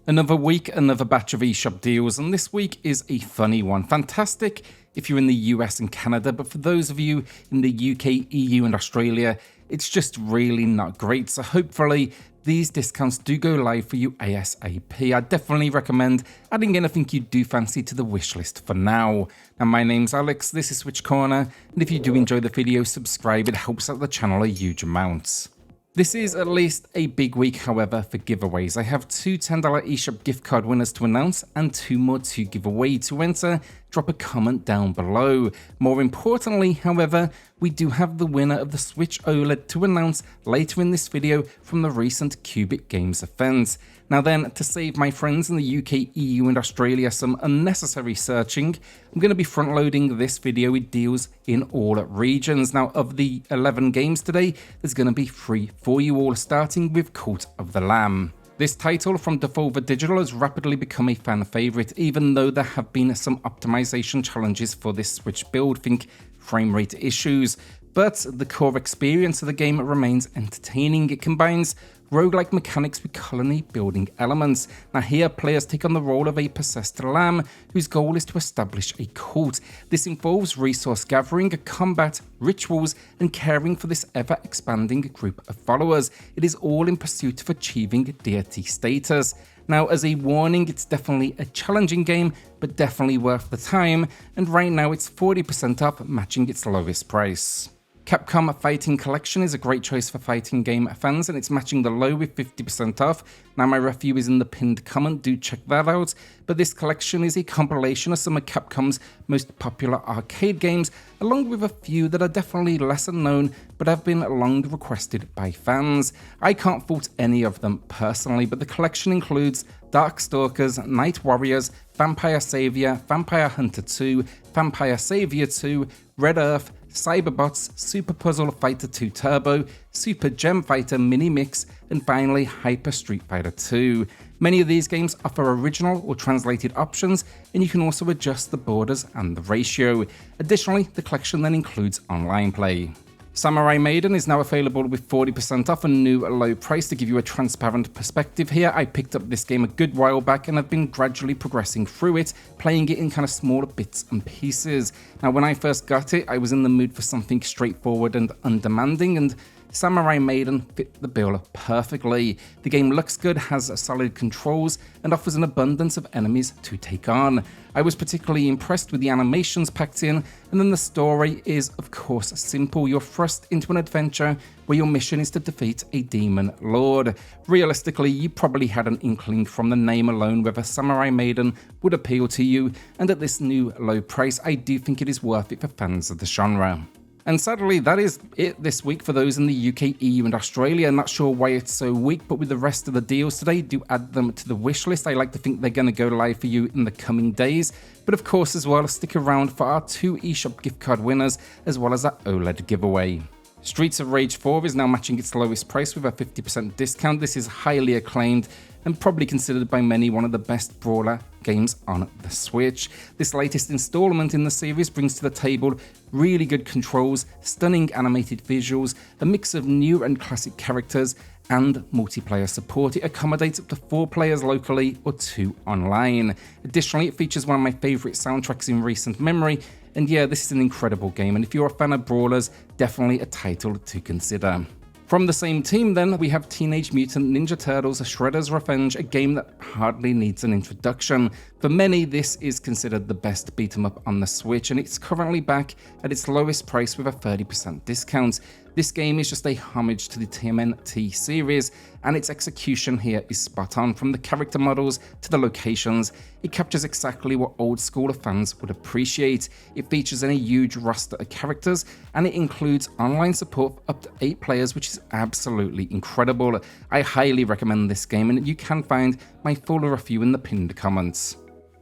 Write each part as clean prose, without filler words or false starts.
Another week, another batch of eShop deals, and this week is a funny one. Fantastic if you're in the US and Canada, but for those of you in the UK, EU and Australia, it's just really not great. So hopefully these discounts do go live for you ASAP. I definitely recommend adding anything you do fancy to the wish list for now. And my name's Alex, this is SwitchCorner, and if you do enjoy the video, subscribe, it helps out the channel a huge amount. This is at least a big week, however, for giveaways. I have two $10 eShop gift card winners to announce and two more to give away. To enter, drop a comment down below. More importantly, however, we do have the winner of the Switch OLED to announce later in this video from the recent Cubic Games event. Now then, to save my friends in the UK, EU and Australia some unnecessary searching, I'm going to be front loading this video with deals in all regions. Now of the 11 games today, there's going to be 3 for you all, starting with Cult of the Lamb. This title from Devolver Digital has rapidly become a fan favourite, even though there have been some optimization challenges for this Switch build, think frame rate issues. But the core experience of the game remains entertaining. It combines roguelike mechanics with colony building elements. Now here, players take on the role of a possessed lamb whose goal is to establish a cult. This involves resource gathering, combat, rituals, and caring for this ever-expanding group of followers. It is all in pursuit of achieving deity status. Now, as a warning, it's definitely a challenging game, but definitely worth the time, and right now it's 40% off, matching its lowest price. Capcom Fighting Collection is a great choice for fighting game fans, and it's matching the low with 50% off. Now my review is in the pinned comment, do check that out. But this collection is a compilation of some of Capcom's most popular arcade games, along with a few that are definitely lesser known but have been long requested by fans. I can't fault any of them personally, but the collection includes Darkstalkers, Night Warriors, Vampire Savior, Vampire Hunter 2, Vampire Savior 2, Red Earth, Cyberbots, Super Puzzle Fighter 2 Turbo, Super Gem Fighter Mini Mix, and finally Hyper Street Fighter 2. Many of these games offer original or translated options, and you can also adjust the borders and the ratio. Additionally, the collection then includes online play. Samurai Maiden is now available with 40% off a new low price. To give you a transparent perspective here, I picked up this game a good while back and have been gradually progressing through it, playing it in kind of smaller bits and pieces. Now when I first got it, I was in the mood for something straightforward and undemanding, and Samurai Maiden fit the bill perfectly. The game looks good, has solid controls, and offers an abundance of enemies to take on. I was particularly impressed with the animations packed in, and then the story is of course simple. You're thrust into an adventure where your mission is to defeat a demon lord. Realistically, you probably had an inkling from the name alone whether Samurai Maiden would appeal to you, and at this new low price, I do think it is worth it for fans of the genre. And sadly, that is it this week for those in the UK, EU and Australia. I'm not sure why it's so weak, but with the rest of the deals today, do add them to the wish list. I like to think they're going to go live for you in the coming days. But of course as well, stick around for our 2 eShop gift card winners, as well as our OLED giveaway. Streets of Rage 4 is now matching its lowest price with a 50% discount. This is highly acclaimed and probably considered by many one of the best brawler games on the Switch. This latest installment in the series brings to the table really good controls, stunning animated visuals, a mix of new and classic characters, and multiplayer support. It accommodates up to 4 players locally or 2 online. Additionally, it features one of my favourite soundtracks in recent memory, and yeah, this is an incredible game, and if you're a fan of brawlers, definitely a title to consider. From the same team then, we have Teenage Mutant Ninja Turtles Shredder's Revenge, a game that hardly needs an introduction. For many, this is considered the best beat 'em up on the Switch, and it's currently back at its lowest price with a 30% discount. This game is just a homage to the TMNT series, and its execution here is spot on. From the character models to the locations, it captures exactly what old school fans would appreciate. It features a huge roster of characters, and it includes online support for up to 8 players, which is absolutely incredible. I highly recommend this game, and you can find my full review in the pinned comments.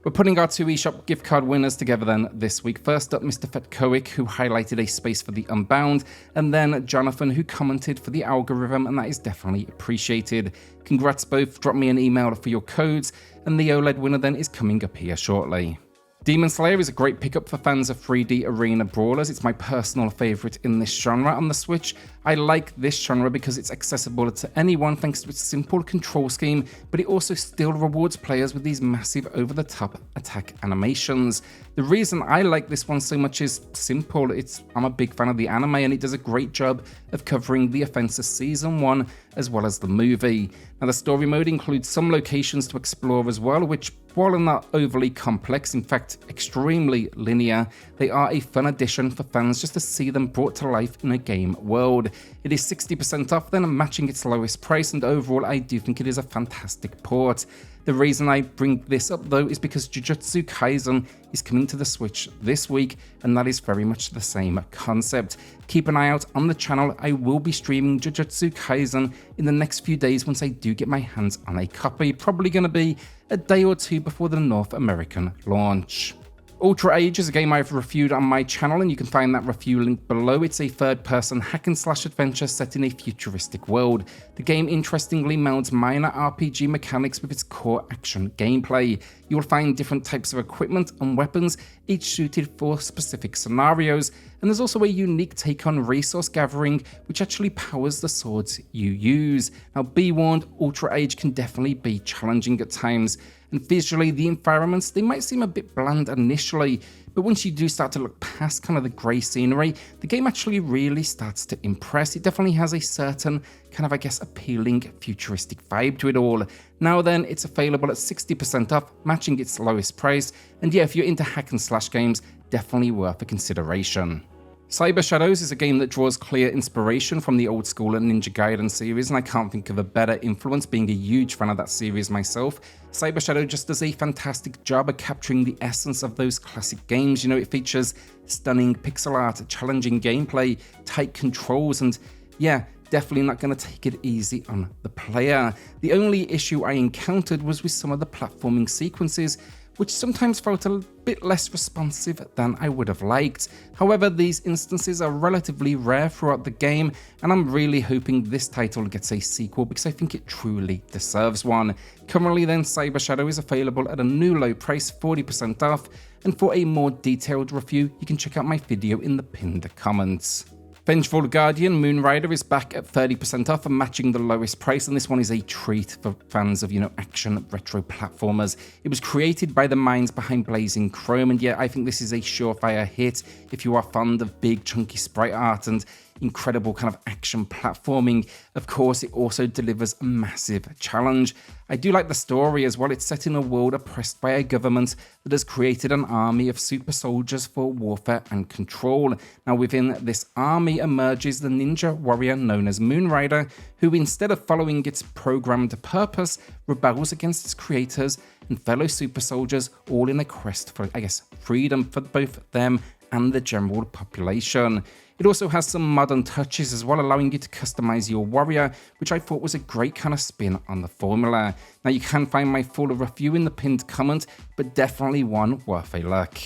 We're putting our 2 eShop gift card winners together then this week. First up, Mr. Fetkoic, who highlighted a space for the Unbound, and then Jonathan, who commented for the algorithm, and that is definitely appreciated. Congrats both, drop me an email for your codes, and the OLED winner then is coming up here shortly. Demon Slayer is a great pickup for fans of 3D arena brawlers. It's my personal favourite in this genre on the Switch. I like this genre because it's accessible to anyone thanks to its simple control scheme, but it also still rewards players with these massive over-the-top attack animations. The reason I like this one so much is simple. I'm a big fan of the anime and it does a great job of covering the events of Season 1 as well as the movie. Now the story mode includes some locations to explore as well, which while not overly complex, in fact extremely linear, they are a fun addition for fans just to see them brought to life in a game world. It is 60% off then, matching its lowest price, and overall I do think it is a fantastic port. The reason I bring this up though is because Jujutsu Kaisen is coming to the Switch this week, and that is very much the same concept. Keep an eye out on the channel. I will be streaming Jujutsu Kaisen in the next few days once I do get my hands on a copy, probably going to be a day or two before the North American launch. Ultra Age is a game I've reviewed on my channel, and you can find that review link below. It's a third-person hack-and-slash adventure set in a futuristic world. The game interestingly melds minor RPG mechanics with its core action gameplay. You'll find different types of equipment and weapons, each suited for specific scenarios, and there's also a unique take on resource gathering, which actually powers the swords you use. Now be warned, Ultra Age can definitely be challenging at times, and visually the environments, they might seem a bit bland initially, but once you do start to look past kind of the grey scenery, the game actually really starts to impress. It definitely has a certain kind of, I guess, appealing futuristic vibe to it all. Now then, it's available at 60% off, matching its lowest price, and yeah, if you're into hack and slash games, definitely worth a consideration. Cyber Shadows is a game that draws clear inspiration from the old school Ninja Gaiden series, and I can't think of a better influence, being a huge fan of that series myself. Cyber Shadow just does a fantastic job of capturing the essence of those classic games. You know, it features stunning pixel art, challenging gameplay, tight controls, and yeah, definitely not going to take it easy on the player. The only issue I encountered was with some of the platforming sequences, which sometimes felt a bit less responsive than I would have liked. However, these instances are relatively rare throughout the game, and I'm really hoping this title gets a sequel because I think it truly deserves one. Currently then, Cyber Shadow is available at a new low price, 40% off, and for a more detailed review, you can check out my video in the pinned comments. Vengeful Guardian Moonrider is back at 30% off and matching the lowest price, and this one is a treat for fans of, action retro platformers. It was created by the minds behind Blazing Chrome, and yeah, I think this is a surefire hit if you are fond of big chunky sprite art and incredible kind of action platforming. Of course, it also delivers a massive challenge. I do like the story as well. It's set in a world oppressed by a government that has created an army of super soldiers for warfare and control. Now within this army emerges the ninja warrior known as Moonrider, who instead of following its programmed purpose, rebels against its creators and fellow super soldiers, all in a quest for, freedom for both them and the general population. It also has some modern touches as well, allowing you to customize your warrior, which I thought was a great kind of spin on the formula. Now you can find my full review in the pinned comment, but definitely one worth a look.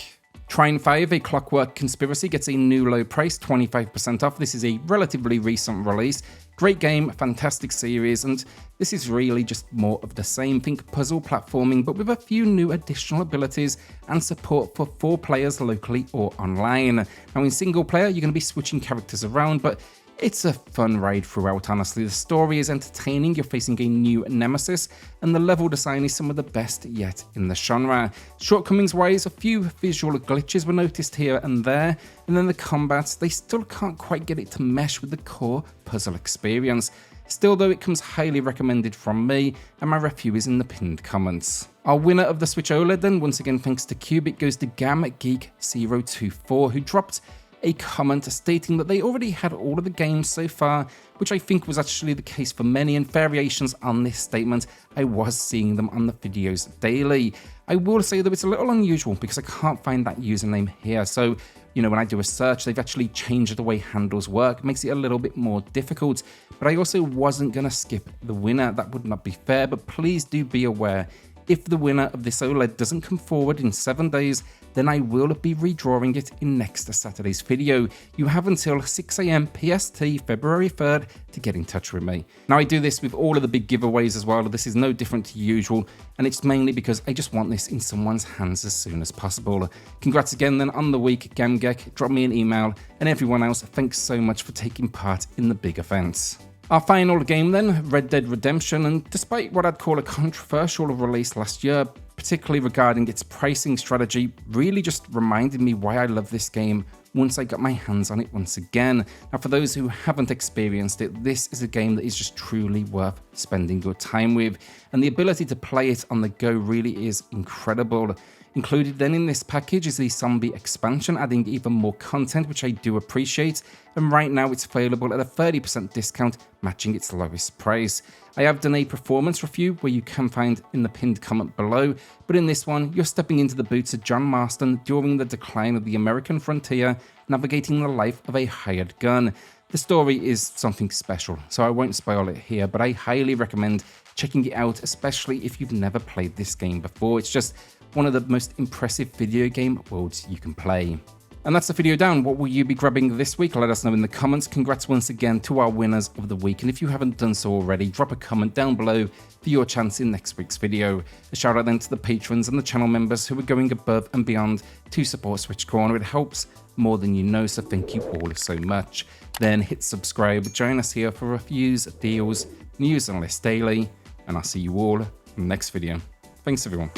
Trine 5, a Clockwork conspiracy, gets a new low price, 25% off. This is a relatively recent release. Great game, fantastic series, and this is really just more of the same. Think puzzle platforming, but with a few new additional abilities and support for 4 players locally or online. Now in single player, you're going to be switching characters around, but it's a fun ride throughout, honestly. The story is entertaining, you're facing a new nemesis, and the level design is some of the best yet in the genre. Shortcomings-wise, a few visual glitches were noticed here and there, and then the combats, they still can't quite get it to mesh with the core puzzle experience. Still though, it comes highly recommended from me, and my review is in the pinned comments. Our winner of the Switch OLED then, once again thanks to Cubic, goes to GamGeek024, who dropped a comment stating that they already had all of the games so far, which I think was actually the case for many, and variations on this statement, I was seeing them on the videos daily. I will say though, it's a little unusual because I can't find that username here, so when I do a search, they've actually changed the way handles work, makes it a little bit more difficult, but I also wasn't going to skip the winner. That would not be fair, but please do be aware, If the winner of this OLED doesn't come forward in 7 days, then I will be redrawing it in next Saturday's video. You have until 6 AM PST February 3rd to get in touch with me. Now I do this with all of the big giveaways as well. This is no different to usual, and it's mainly because I just want this in someone's hands as soon as possible. Congrats again then on the week, Gamgek. Drop me an email, and everyone else, thanks so much for taking part in the big events. Our final game then, Red Dead Redemption, and despite what I'd call a controversial release last year, particularly regarding its pricing strategy, really just reminded me why I love this game once I got my hands on it once again. Now for those who haven't experienced it, this is a game that is just truly worth spending your time with, and the ability to play it on the go really is incredible. Included then in this package is the zombie expansion, adding even more content, which I do appreciate, and right now it's available at a 30% discount, matching its lowest price. I have done a performance review where you can find in the pinned comment below, but in this one, you're stepping into the boots of John Marston during the decline of the American frontier, navigating the life of a hired gun. The story is something special, so I won't spoil it here, but I highly recommend checking it out, especially if you've never played this game before. It's just one of the most impressive video game worlds you can play. And that's the video down. What will you be grabbing this week? Let us know in the comments. Congrats once again to our winners of the week, and if you haven't done so already, drop a comment down below for your chance in next week's video. A shout out then to the patrons and the channel members who are going above and beyond to support SwitchCorner. It helps more than you know, so thank you all so much. Then hit subscribe, join us here for reviews, deals, news and lists daily, and I'll see you all in the next video. Thanks everyone.